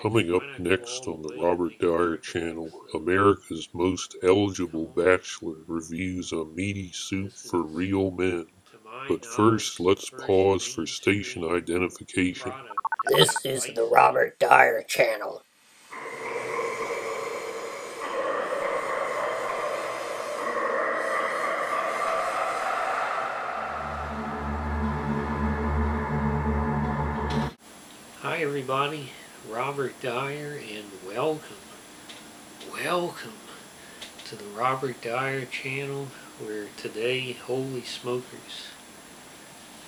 Coming up next on the Robert Dyer channel, America's Most Eligible Bachelor reviews a meaty soup for real men. But first, let's pause for station identification. This is the Robert Dyer channel. Hi everybody, Robert Dyer, and welcome to the Robert Dyer channel, where today, holy smokers,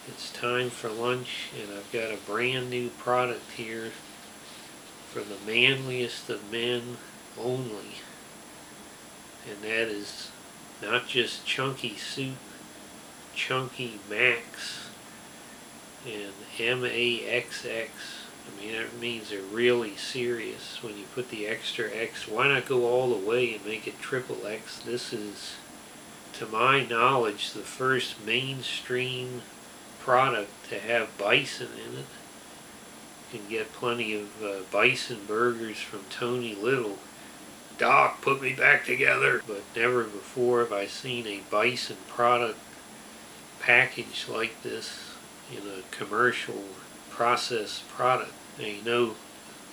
it's time for lunch, and I've got a brand new product here for the manliest of men only, and that is not just chunky soup, chunky MAXX, and MAXX. I mean, that means they're really serious when you put the extra X. Why not go all the way and make it triple X? This is, to my knowledge, the first mainstream product to have bison in it. You can get plenty of bison burgers from Tony Little. Doc, put me back together. But never before have I seen a bison product packaged like this in a commercial processed product. Now, you know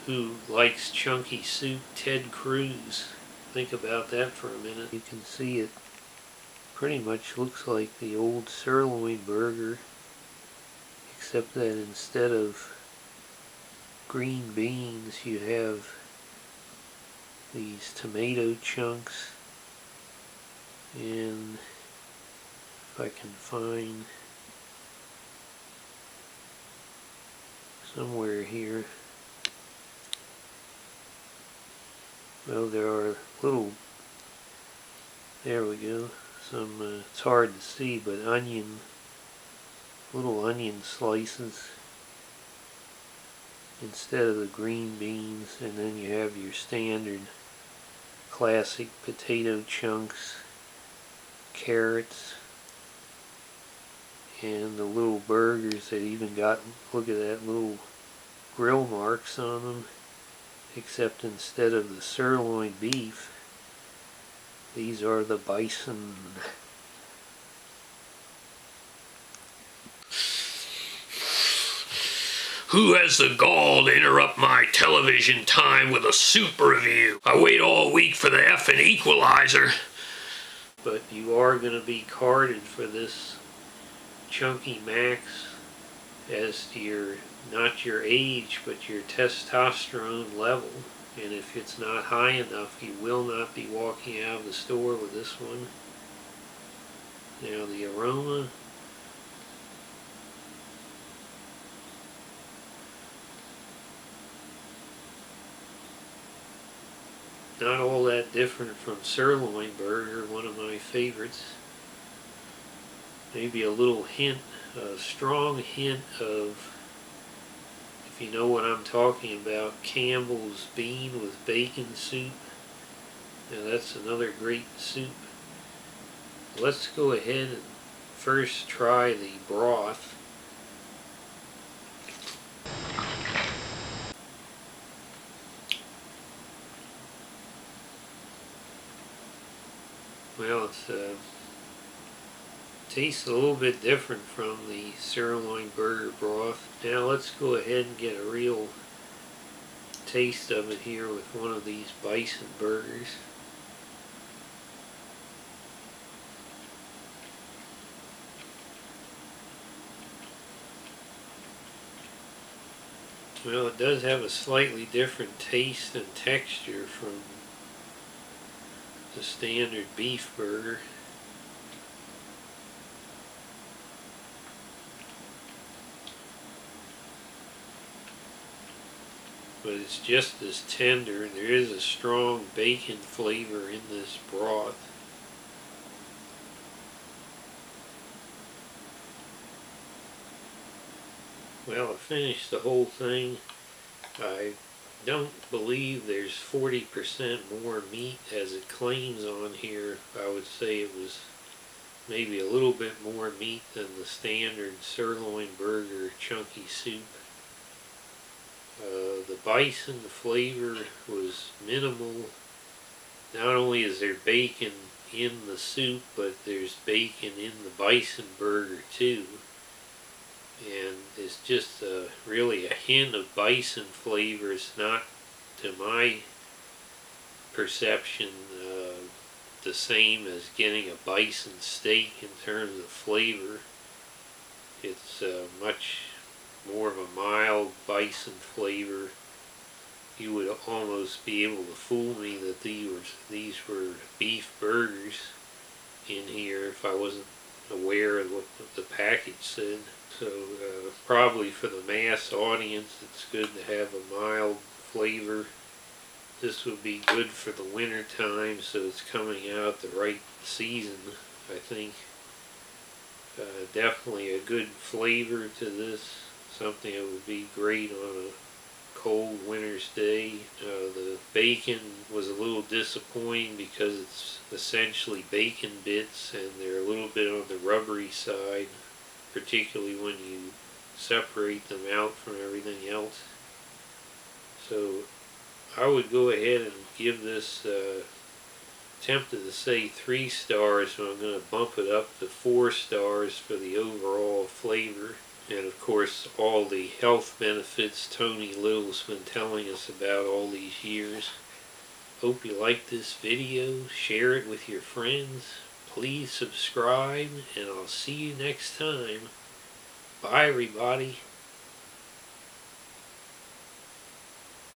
who likes chunky soup? Ted Cruz. Think about that for a minute. You can see it pretty much looks like the old sirloin burger, except that instead of green beans you have these tomato chunks, and if I can find somewhere here, well, there are little, there we go, some, it's hard to see, but little onion slices instead of the green beans, and then you have your standard classic potato chunks, carrots, and the little burgers that even got, look at that, little grill marks on them, except instead of the sirloin beef, these are the bison. Who has the gall to interrupt my television time with a soup review? I wait all week for the effing equalizer. But you are going to be carded for this chunky MAXX as to your, not your age, but your testosterone level. And if it's not high enough, you will not be walking out of the store with this one. Now the aroma, not all that different from sirloin burger, one of my favorites. Maybe a little hint, a strong hint of, if you know what I'm talking about, Campbell's bean with bacon soup. Now that's another great soup. Let's go ahead and first try the broth. Well, it tastes a little bit different from the sirloin burger broth. Now let's go ahead and get a real taste of it here with one of these bison burgers. Well, it does have a slightly different taste and texture from the standard beef burger. But it's just as tender, and there is a strong bacon flavor in this broth. Well, I finished the whole thing. I don't believe there's 40% more meat as it claims on here. I would say it was maybe a little bit more meat than the standard sirloin burger chunky soup. The bison, the flavor was minimal. Not only is there bacon in the soup, but there's bacon in the bison burger too. And it's just really a hint of bison flavor. It's not, to my perception, the same as getting a bison steak in terms of flavor. It's much more of a mild bison flavor. You would almost be able to fool me that these were beef burgers in here if I wasn't aware of what the package said. So probably for the mass audience, it's good to have a mild flavor. This would be good for the winter time, so it's coming out the right season, I think. Definitely a good flavor to this, something that would be great on a cold winter's day. The bacon was a little disappointing because it's essentially bacon bits and they're a little bit on the rubbery side, particularly when you separate them out from everything else. So I would go ahead and give this, tempted to say 3 stars, but I'm going to bump it up to 4 stars for the overall flavor. And of course all the health benefits Tony Little's been telling us about all these years. Hope you like this video, share it with your friends, please subscribe, and I'll see you next time. Bye everybody.